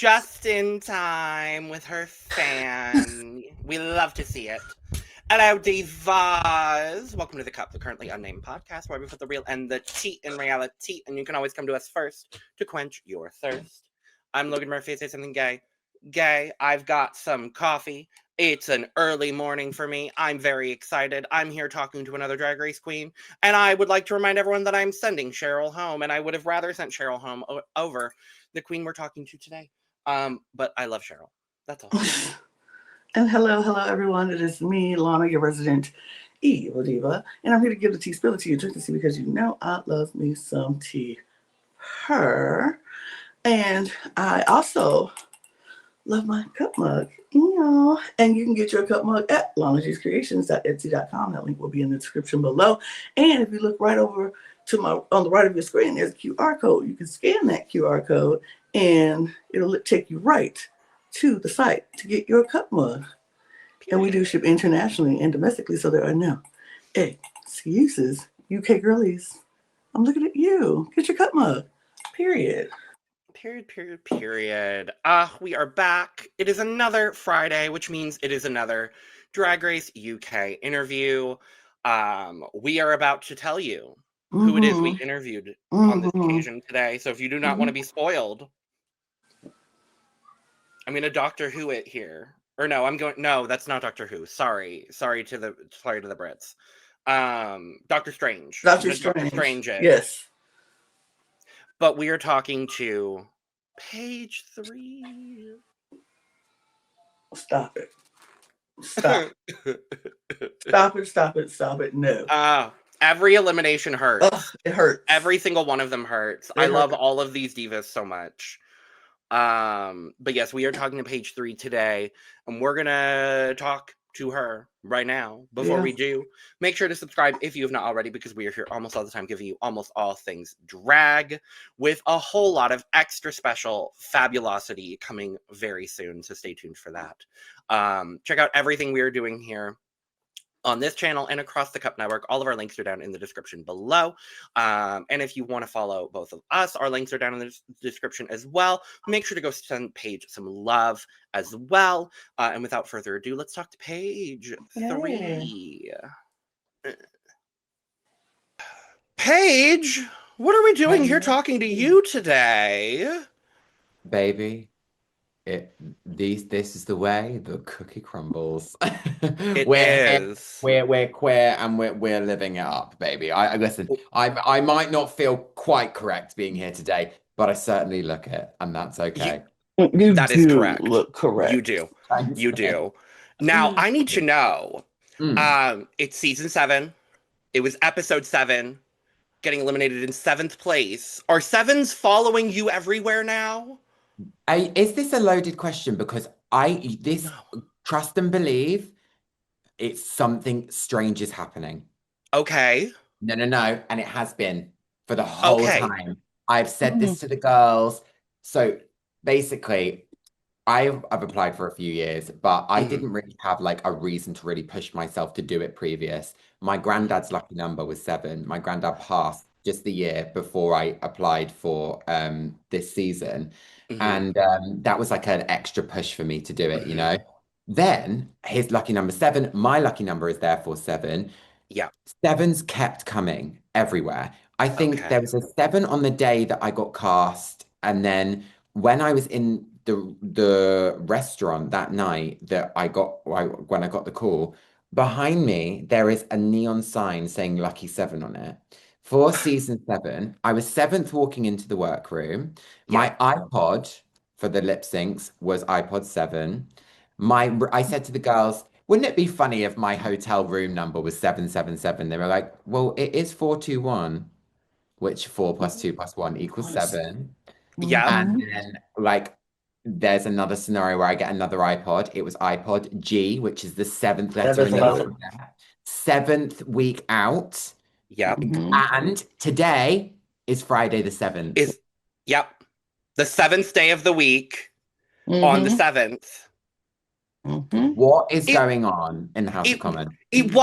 just in time with her fan. We love to see it. Hello, divas. Welcome to The Cup, the Currently Unnamed Podcast, where we put the real and the tea in reality, and you can always come to us first to quench your thirst. I'm Logan Murphy. Say something gay. Gay, I've got some coffee. It's an early morning for me. I'm very excited. I'm here talking to another Drag Race queen, and I would like to remind everyone that I'm sending Cheryl home, and I would have rather sent Cheryl home over the queen we're talking to today. But I love Cheryl. That's all. And hello, everyone. It is me, Lana, your resident evil diva, and I'm here to give the tea, spill the tea, and drink the tea because you know I love me some tea. Her, and I also love my cup mug. And you can get your cup mug at lanagcreations.etsy.com. That link will be in the description below. And if you look right over to on the right of your screen, there's a QR code. You can scan that QR code, and it'll take you right to the site to get your cup mug. And we do ship internationally and domestically, so there are no excuses. UK girlies, I'm looking at you. Get your cup mug. Period. We are back. It is another Friday, which means it is another Drag Race UK interview. We are about to tell you who it is we interviewed on this occasion today. So if you do not want to be spoiled, I'm going to Doctor Who it here. Or no, that's not Doctor Who. Sorry to the Brits. Doctor Strange. Doctor Strange. Yes. But we are talking to Paige Three. Stop it. Stop it. No. Every elimination hurts. It hurts. Every single one of them hurts. I love all of these divas so much. But yes, we are talking to Paige Three today, and we're gonna talk to her right now. Before we do, make sure to subscribe if you have not already, because we are here almost all the time giving you almost all things drag, with a whole lot of extra special fabulosity coming very soon, so stay tuned for that. Check out everything we are doing here on this channel and across the Cup Network. All of our links are down in the description below. And if you want to follow both of us, our links are down in the description as well. Make sure to go send Paige some love as well. And without further ado, let's talk to Paige Three. Paige, what are we doing here talking to you today? Baby, this is the way the cookie crumbles. We're queer and we're living it up, baby. Listen. I might not feel quite correct being here today, but I certainly look it, and that's okay. That is correct. Look correct. You do. You do. Now I need to know. It's season 7. It was episode 7. Getting eliminated in 7th place. Are 7s following you everywhere now? Is this a loaded question? Because trust and believe, it's something strange is happening. Okay. No. And it has been for the whole time. I've said this to the girls. So basically, I've applied for a few years, but I didn't really have like a reason to really push myself to do it previous. My granddad's lucky number was 7. My granddad passed just the year before I applied for this season. And that was like an extra push for me to do it, you know. Then his lucky number 7, my lucky number is therefore 7. Yeah. 7s kept coming everywhere. I think there was a 7 on the day that I got cast, and then when I was in the restaurant that night that when I got the call, behind me there is a neon sign saying lucky 7 on it. For season 7, I was 7th walking into the workroom. My iPod for the lip syncs was iPod 7. I said to the girls, wouldn't it be funny if my hotel room number was 777? They were like, well, it is 421, which 4 plus 2 plus 1 equals 7. Yeah. And then like there's another scenario where I get another iPod. It was iPod G, which is the 7th letter in the alphabet. 7th week out. Yep. And today is Friday the 7th. The 7th day of the week on the 7th. What is going on in the House of Commons? It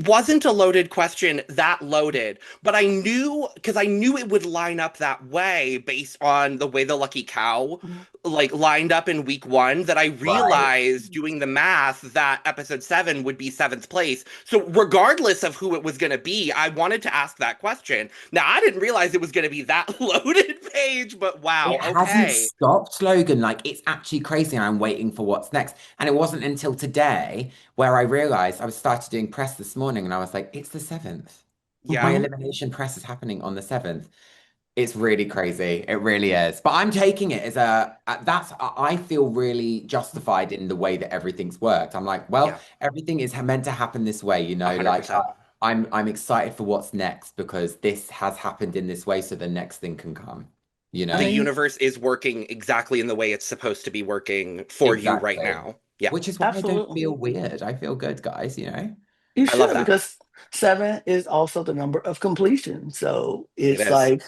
wasn't a loaded question, that loaded, but I knew, because I knew it would line up that way based on the way the Lucky Cow like lined up in week 1, that I Right. realized doing the math that episode 7 would be 7th place. So regardless of who it was going to be, I wanted to ask that question. Now I didn't realize it was going to be that loaded, Paige, but wow, It hasn't okay. stopped, Logan. Like, it's actually crazy, and I'm waiting for what's next. And it wasn't until today where I realized I was started doing press this morning, and I was like, it's the 7th. My Yeah. elimination press is happening on the 7th. It's really crazy. It really is. But I'm taking it as I feel really justified in the way that everything's worked. I'm like, well, Yeah. everything is meant to happen this way, you know, like 100%. I'm excited for what's next because this has happened in this way, so the next thing can come, you The know? I universe is working exactly in the way it's supposed to be working for you right Exactly. now. Yeah. Which is why I don't absolutely. feel weird. I feel good, guys, you know? You I love should, that. because 7 is also the number of completion. So It it's is. like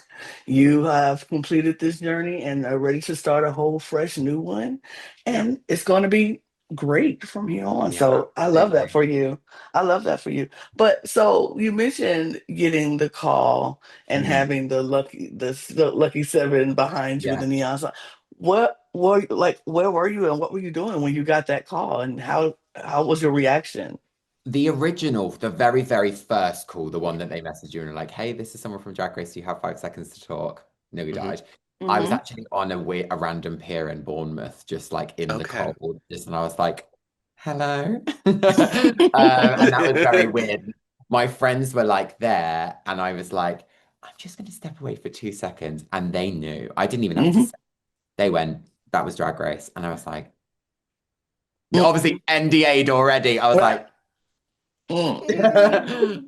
you have completed this journey and are ready to start a whole fresh new one. Yeah. And it's going to be great from here on. Yeah. So I love that Absolutely. for you. I love that for you. But so you mentioned getting the call and Mhm. having the lucky 7 behind you with Yeah. the neon sign. Where were you and what were you doing when you got that call, and how was your reaction? The original, the very, very first call, the one that they messaged you and were like, hey, this is someone from Drag Race. You have 5 seconds to talk. Nearly Hmm. died. I was Mm-hmm. actually on a random pier in Bournemouth, just like in the Okay. cold, just and I was like, hello. And that was very weird. My friends were like there, and I was like, I'm just going to step away for 2 seconds. And they knew. I didn't even have to Mm-hmm. say. They went, that was Drag Race. And I was like, obviously NDA'd already. I was like, and then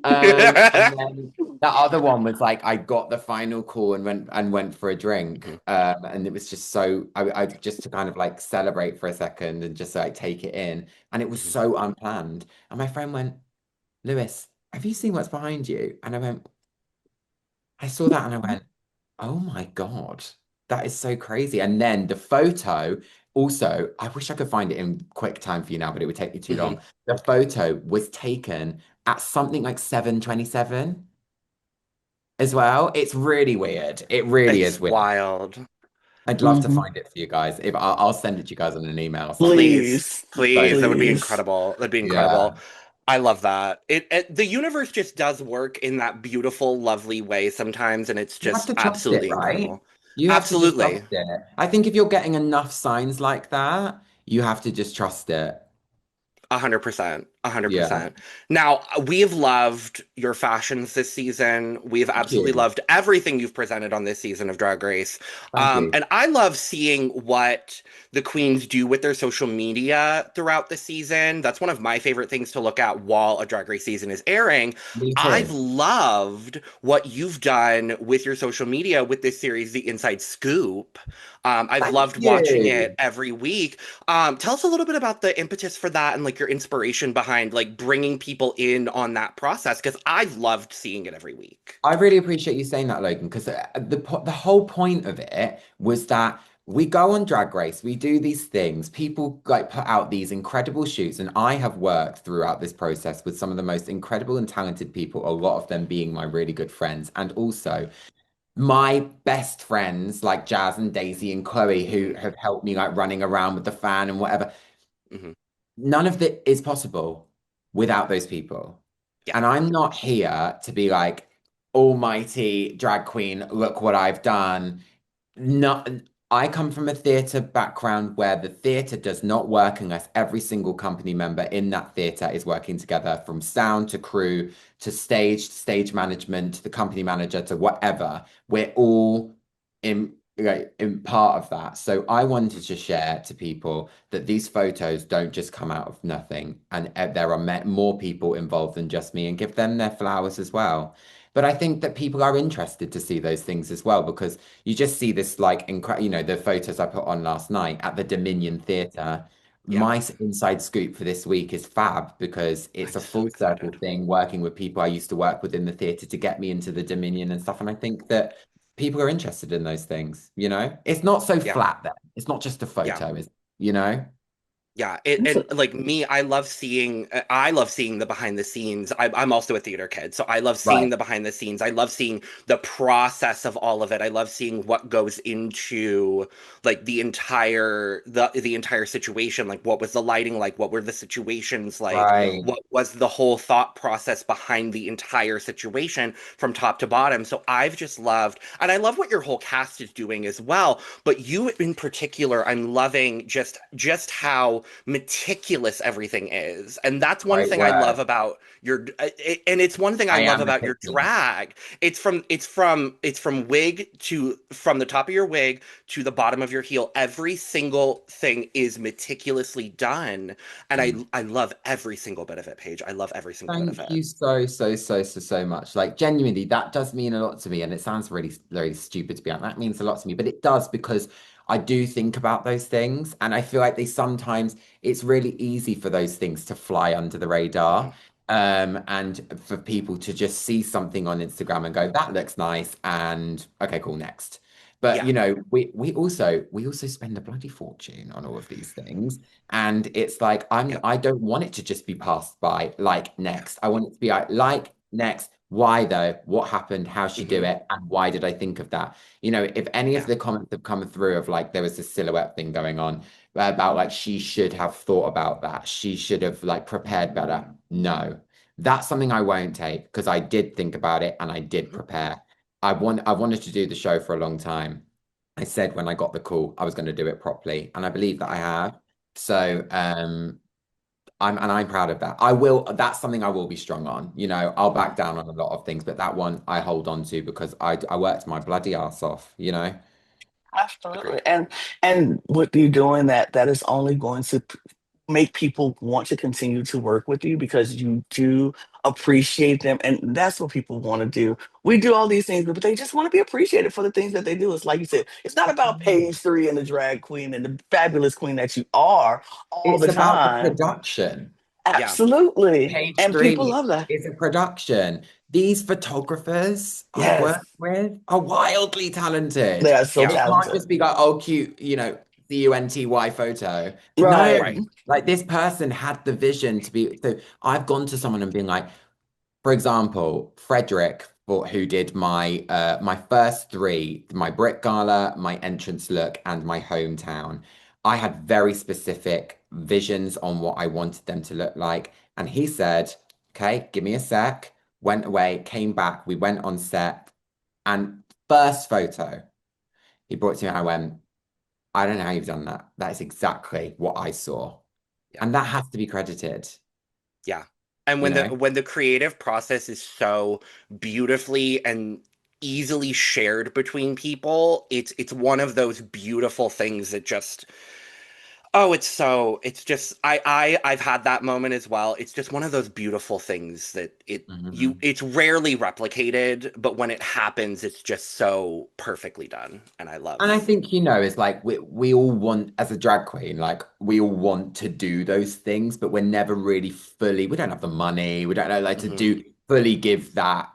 that other one was like I got the final call and went for a drink. Mhm. And it was just so I just to kind of like celebrate for a second and just like take it in. And it was Mhm. so unplanned. And my friend went, Lewis, have you seen what's behind you? And I went, I saw that and I went, oh my God, that is so crazy. And then the photo, also, I wish I could find it in quick time for you now, but it would take me too Mhm. long. The photo was taken at something like 7:27 as well. It's really weird. It really It's is weird. wild. I'd love to Mm-hmm. find it for you guys. If I'll send it to you guys on an email or something. It's Please, Please, so please. That would be funny. please. incredible. That'd be Yeah. incredible. I love that. The universe just does work in that beautiful, lovely way sometimes, and it's You have just to trust it, absolutely right? incredible. You have to just trust Absolutely. it. I think if you're getting enough signs like that, you have to just trust it. 100%. Yeah. 100%. Now, we have loved your fashions this season. We have Thank absolutely you. loved everything you've presented on this season of Drag Race. Thank you. And I love seeing what the queens do with their social media throughout the season. That's one of my favorite things to look at while a Drag Race season is airing. Me I've too. loved what you've done with your social media with this series, The Inside Scoop. I've Thank loved watching it you. every week. Tell us a little bit about the impetus for that and like your inspiration behind like bringing people in on that process, because I've loved seeing it every week. I really appreciate you saying that, Logan, because the whole point of it was that we go on Drag Race, we do these things, people like put out these incredible shoots, and I have worked throughout this process with some of the most incredible and talented people, a lot of them being my really good friends, and also my best friends like Jazz and Daisy and Chloe, who have helped me like running around with the fan and whatever. Hmm. None of that is possible without those people. Yeah. And I'm not here to be like, almighty drag queen, look what I've done. Not, I come from a theatre background where the theatre does not work unless every single company member in that theatre is working together from sound to crew to stage management, to the company manager to whatever. We're all in in part of that. So I wanted to share to people that these photos don't just come out of nothing, and there are more people involved than just me, and give them their flowers as well. But I think that people are interested to see those things as well because you just see this like the photos I put on last night at the Dominion Theatre. Yeah. My inside scoop for this week is fab because I'm it's a so full circle excited. thing working with people I used to work with in the theatre to get me into the Dominion and stuff. And I think that people are interested in those things, you know? It's not so Yeah. flat then. It's not just a Yeah. photo, is you know? Yeah, and like me, I love seeing the behind the scenes. I'm also a theater kid, so I love seeing Right. the behind the scenes. I love seeing the process of all of it. I love seeing what goes into like the entire situation. Like, what was the lighting like? What were the situations like? Right. What was the whole thought process behind the entire situation from top to bottom? So I've just loved, and I love what your whole cast is doing as well. But you in particular, I'm loving just how meticulous everything is. And that's one Great thing I love word. about and it's one thing I I love am about your meticulous. drag. It's from wig to from the top of your wig to the bottom of your heel. Every single thing is meticulously done. And I love every single bit of it, Paige. I love every single bit of Thank it. you so much. Like genuinely, that does mean a lot to me. And it sounds really, very stupid to be honest. That means a lot to me, but it does because I do think about those things. And I feel like it's really easy for those things to fly under the radar. Mhm. And for people to just see something on Instagram and go, that looks nice. And okay, cool, next. But Yeah. you know, we also spend a bloody fortune on all of these things. And it's like Yep. I don't want it to just be passed by like next. I want it to be like next. Why though? What happened? How she do Hmm. it? And why did I think of that? You know, if any of Yeah. the comments have come through of like there was this silhouette thing going on about like she should have thought about that. She should have like prepared better. No, that's something I won't take because I did think about it and I did Hmm. prepare. I wanted to do the show for a long time. I said when I got the call I was going to do it properly, and I believe that I Yeah. have. So I'm proud of that. That's something I will be strong on. You know, I'll Mhm. back down on a lot of things, but that one I hold on to because I worked my bloody ass off, you know? Agreed. Absolutely. And what you're doing that is only going to make people want to continue to work with you because you do appreciate them. And that's what people want to do. We do all these things, but they just want to be appreciated for the things that they do. It's like you said, it's not about Page Three and the drag queen and the fabulous queen that you are all It's the about the time. production. Yeah. Absolutely. Page And people Three love that. is a production. These photographers I've Yes. worked with are wildly They talented. are so Yeah. It can't talented. just be like, oh, cute, you know, CUNTY photo. No, Right. Right. like this person had the vision to be. So I've gone to someone and been like, for example, Frederick, who did my first three, my Brit Gala, my entrance look, and my hometown. I had very specific visions on what I wanted them to look like. And he said, okay, give me a sec, went away, came back, we went on set, and first photo, he brought it to me, and I went, I don't know how you've done that. That is exactly what I saw. Yeah. And that has to be credited, Yeah. And you know? when the creative process is so beautifully and easily shared between people, it's one of those beautiful things that just oh, it's just I've had that moment as well. It's just one of those beautiful things that Mhm. it's rarely replicated, but when it happens, it's just so perfectly done. And I And I love think, you know, it's like we all want, as a drag queen, like we all want to do those things, but we're never really fully, we don't have the money, we don't know like to hmm do fully give that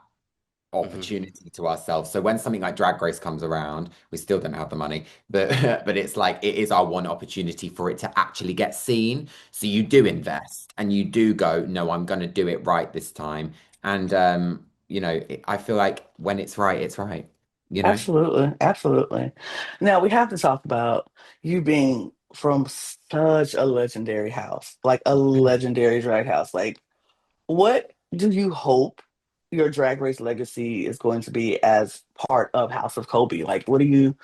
hmm opportunity to ourselves. So when something like Drag Race comes around, we still don't have the money, but but it's like it is our one opportunity for it to actually get seen. So you do hmm invest and you do go, no, I'm going to do it right this time. And you know, I feel like when it's right, you know? Absolutely, absolutely. Now we have to talk about you being from such a legendary house, like a legendary drag house. Like, what do you hope your drag race legacy is going to be as part of House of Kobe? Like, what are you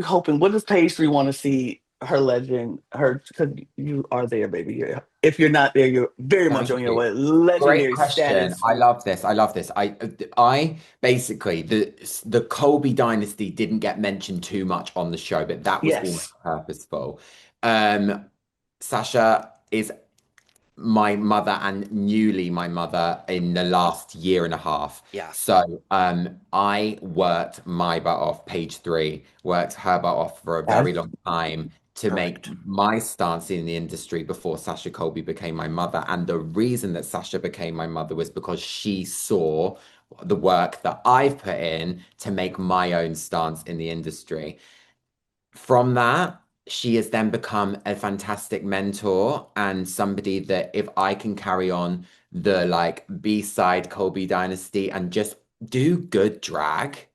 hoping? What does Paige Three want to see her legend, her, because you are there, baby. If you're not there, you're very much Thank on your you. way. Great Legendary question. status. I love this. I love this. I basically the Colby dynasty didn't get mentioned too much on the show, but that was almost Yes, purposeful. Um, Sasha is my mother and newly my mother in the last year and a half. Yeah, So I worked my butt off, Page Three, worked her butt off for a very that's long time to make correct. my stance in the industry before Sasha Colby became my mother. And the reason that Sasha became my mother was because she saw the work that I've put in to make my own stance in the industry. From that, she has then become a fantastic mentor and somebody that if I can carry on the like B-side Colby dynasty and just do good drag,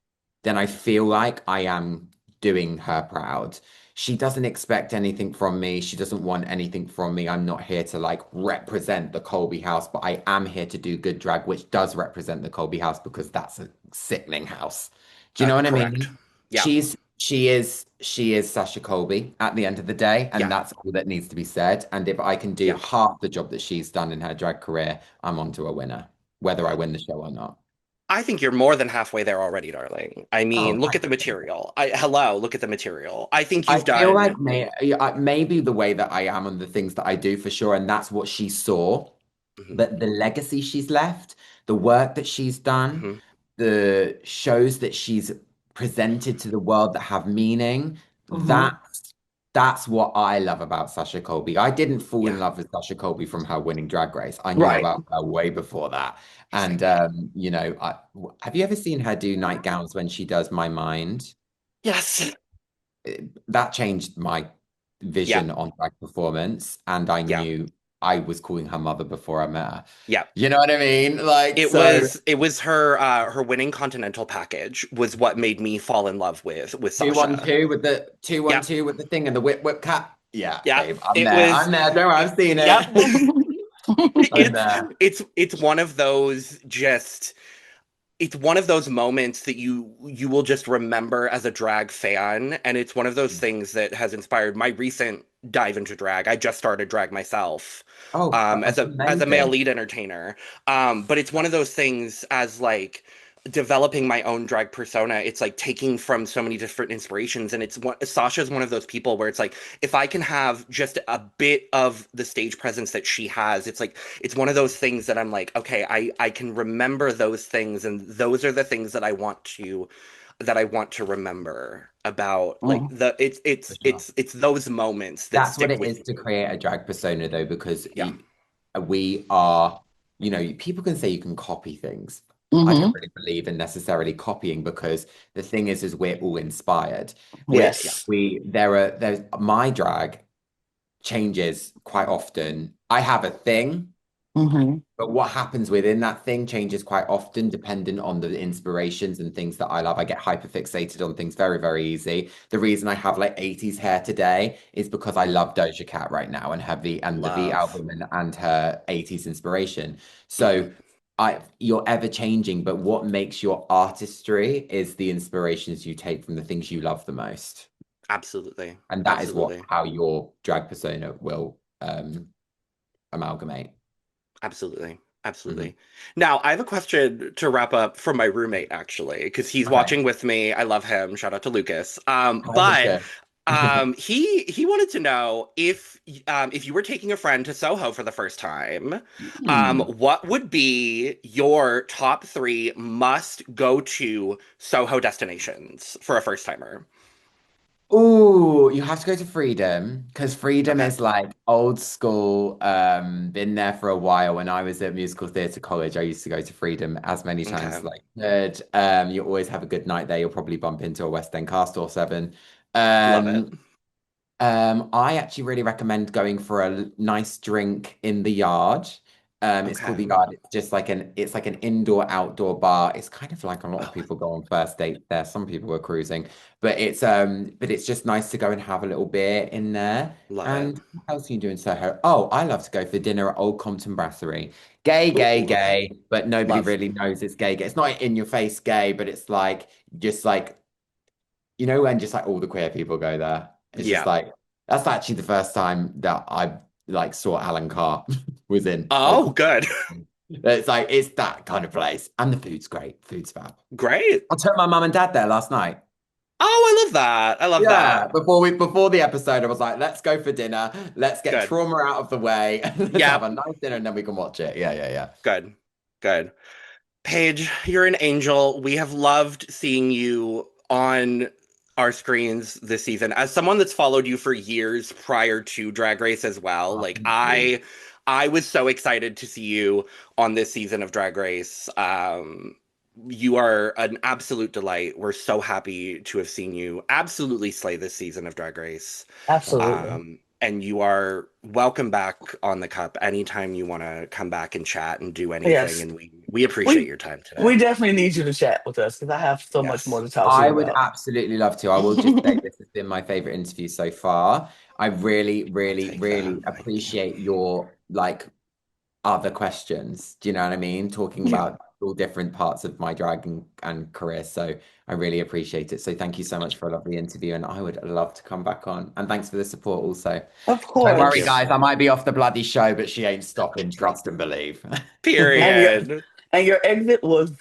then I feel like I am doing her proud. She doesn't expect anything from me. She doesn't want anything from me. I'm not here to like represent the Colby house, but I am here to do good drag, which does represent the Colby house because that's a sickening house. Do you know what I Correct. mean? Yeah. She is Sasha Colby at the end of the day, and Yeah. that's all that needs to be said. And if I can do Yeah. half the job that she's done in her drag career, I'm on to a winner, whether I win the show or not. I think you're more than halfway there already, darling. I mean, Oh, look at thank the you. material. Look at the material. I think I you've feel done. like maybe the way that I am and the things that I do for sure, and that's what she saw. Mhm, But the legacy she's left, the work that she's done, mhm. the shows that she's presented to the world that have meaning, Mm-hmm. that's what I love about Sasha Colby. I didn't fall in Yeah. love with Sasha Colby from her winning Drag Race. I knew Right. about her way before that. Same And here. have you ever seen her do nightgowns when she does My Mind? Yes. That changed my Yeah. vision on drag performance, and I Yeah. knew I was calling her mother before I met her. Yeah. You know what I mean? Like, It so was it was her winning Continental package was what made me fall in love with two one Sasha. two with the two one Yeah. two with the thing and the whip cat. Yeah, Yeah. babe, I'm It there. was I'm there. Don't worry, I've seen Yep. it. I'm It's there. it's one of those just it's one of those moments that you will just remember as a drag fan, and it's one of those things that has inspired my recent dive into drag. I just started drag myself Oh, as a male amazing. lead entertainer. But it's one of those things as like developing my own drag persona. It's like taking from so many different inspirations, and Sasha's one of those people where it's like if I can have just a bit of the stage presence that she has, it's like it's one of those things that I'm like, okay, I can remember those things, and those are the things that I want to remember about like Mm, the it's For it's sure. it's it's those moments that That's what stick it with is to you. create a drag persona, though, because Yeah. we are, people can say you can copy things. I don't mm-hmm. really believe in necessarily copying because the thing is we're all inspired. Yeah. Yes. There's my drag changes quite often. I have a thing. Mm-hmm. But what happens within that thing changes quite often, depending on the inspirations and things that I love. I get hyper fixated on things very, very easy. The reason I have like 80s hair today is because I love Doja Cat right now and the V Love. album and her 80s inspiration. Hmm. So you're ever changing, but what makes your artistry is the inspirations you take from the things you love the most. Absolutely. And that is Absolutely. how your drag persona will amalgamate. Absolutely. Mhm. Absolutely. Now, I have a question to wrap up from my roommate, actually, because he's Okay. watching with me. I love him. Shout out to Lucas. Hi, Luca. He wanted to know if you were taking a friend to Soho for the first time, Hmm. what would be your top three must go to Soho destinations for a first timer? Oh, you have to go to Freedom because Freedom Okay. is like old school, been there for a while. When I was at musical theatre college, I used to go to Freedom as many times as Okay. I could. You always have a good night there. You'll probably bump into a West End cast or seven. Love it. Um, I actually really recommend going for a nice drink in the yard. It's called Okay. the Yard. It's like an indoor outdoor bar. It's kind of like a lot of Oh, people go on first dates there. Some people are cruising, but it's just nice to go and have a little beer in there. love it. And what else can you do in Soho? Oh, I love to go for dinner at Old Compton Brasserie. Gay, gay, Ooh, gay, but nobody love. really knows it's gay. It's not in your face gay, but it's like just like when just like all the queer people go there. It's just Yeah. like that's actually the first time that I like saw Alan Carr was in Oh, Old good. It's like it's that kind of place. And the food's great. Food's fab. Great. I took my mum and dad there last night. Oh, I love that. I love Yeah, that. before the episode, I was like, let's go for dinner. Let's get Good. trauma out of the way. Let's have Yep. a nice dinner and then we can watch it. Yeah, yeah, yeah. Good. Good. Paige, you're an angel. We have loved seeing you on our screens this season. As someone that's followed you for years prior to Drag Race as well, Oh, like thank you. I was so excited to see you on this season of Drag Race. you are an absolute delight. We're so happy to have seen you absolutely slay this season of Drag Race. Absolutely. And you are welcome back on the cup anytime you want to come back and chat and do anything. Yes. And we appreciate your time today. We definitely need you to chat with us because I have so much more to talk to you I about. would absolutely love to. I will just say this has been my favorite interview so far. I really, really, really appreciate your like other questions. Do you know what I mean? Talking about all different parts of my drag and career. So I really appreciate it. So thank you so much for a lovely interview. And I would love to come back on. And thanks for the support also. Of course. Don't worry, guys. I might be off the bloody show, but she ain't stopping. Trust and believe. Period. And your exit was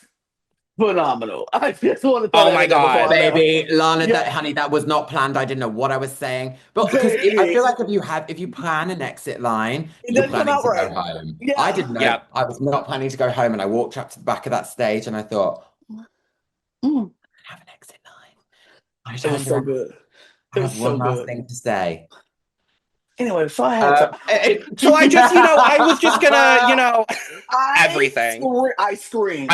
phenomenal. I just want to oh my god, baby, Lana, honey, that was not planned. I didn't know what I was saying, but because I feel like if you plan an exit line, you're planning to go home. Yeah. I didn't know. I was not planning to go home, and I walked up to the back of that stage, and I thought, I have an exit line. It was so good. I have one last thing to say. Anyway, so I had so I just, I was just gonna, everything. I screamed.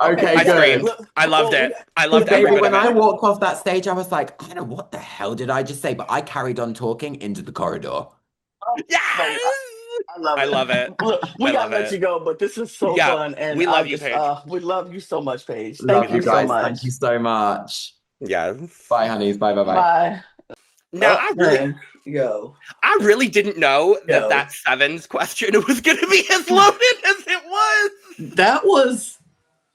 Okay, I screamed. I loved it. I loved every bit of it. When I walked off that stage, I was like, I don't know what the hell did I just say, but I carried on talking into the corridor. Yes! I love it. We gotta let you go, but this is so fun, and we love you, Paige. We love you so much, Paige. Thank you so much. Thank you so much. Yeah. Bye, honeys. Bye. Bye. Now, I really didn't know that Sevens question was going to be as loaded as it was. That was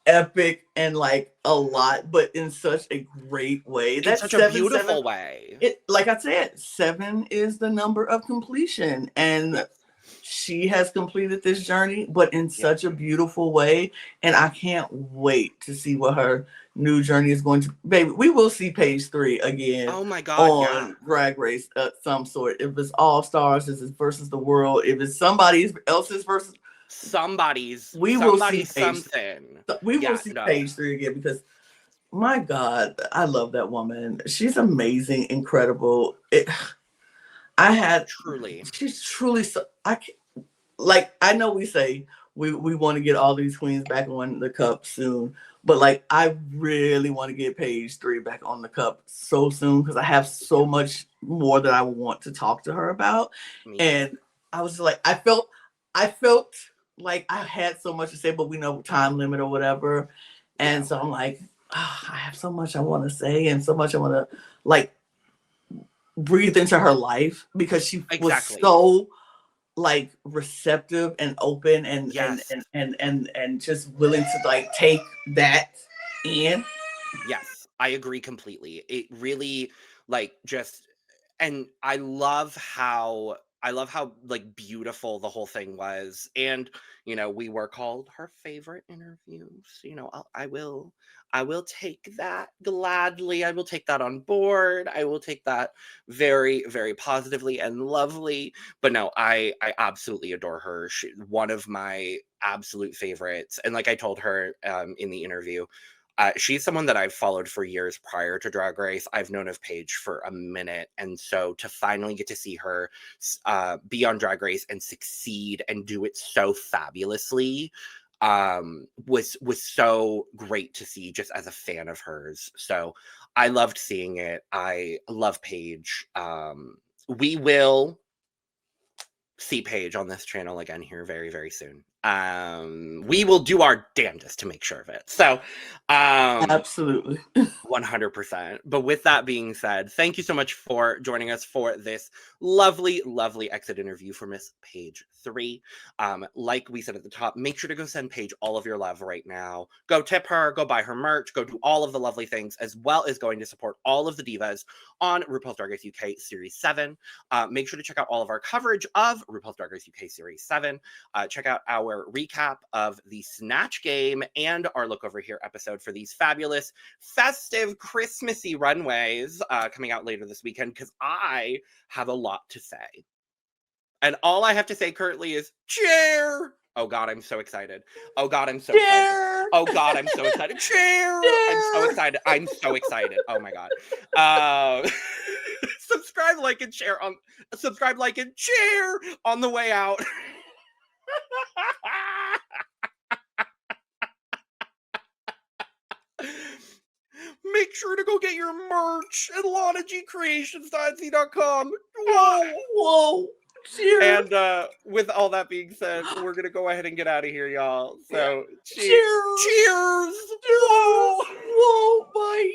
epic and like a lot, but in such a great way. That's such a beautiful way. Like I said, 7 is the number of completion, and she has completed this journey, but in such a beautiful way. And I can't wait to see what her new journey is going to. Baby, we will see Paige 3 again. Oh my god! On Drag Race of some sort. If it's All Stars, if it's versus the world, if it's somebody else's versus somebody's, we will see something. We will see Paige 3 again because, my God, I love that woman. She's amazing, incredible. She's truly so. I know we say we want to get all these queens back on the cup soon, but like I really want to get Paige 3 back on the cup so soon because I have so much more that I want to talk to her about. And I was like, I felt like I had so much to say, but we know time limit or whatever. And so I'm like, I have so much I want to say and so much I want to like breathe into her life because she was so like receptive and open and just willing to like take that in. Yes, I agree completely. It really like just, and I love how like beautiful the whole thing was. And we were called her favorite interviews. I will take that gladly. I will take that on board. I will take that very, very positively and lovely. But no, I absolutely adore her. She's one of my absolute favorites. And like I told her in the interview, she's someone that I've followed for years prior to Drag Race. I've known of Paige for a minute. And so to finally get to see her be on Drag Race and succeed and do it so fabulously was so great to see just as a fan of hers. So I loved seeing it. I love Paige. We will see Paige on this channel again here very, very soon. We will do our damnedest to make sure of it. So absolutely 100%. But with that being said, thank you so much for joining us for this lovely, lovely exit interview for Miss Paige 3. Like we said at the top, make sure to go send Paige all of your love right now. Go tip her, go buy her merch, go do all of the lovely things, as well as going to support all of the divas on RuPaul's Drag Race UK Series 7. Make sure to check out all of our coverage of RuPaul's Drag Race UK Series 7. Check out our recap of the Snatch Game and our Look Over Here episode for these fabulous, festive, Christmassy runways coming out later this weekend, because I have a lot to say. And all I have to say currently is cheer. Oh God, I'm so excited. Oh God, I'm so excited. Oh God, I'm so excited. Cheer. I'm so excited. I'm so excited. Oh my God. Subscribe, like, and share on the way out. sure to go get your merch at lanagcreations.etsy.com. Whoa. Whoa. Cheers. And with all that being said, we're going to go ahead and get out of here, y'all. So, cheers. Cheers. Cheers. Whoa. Bye.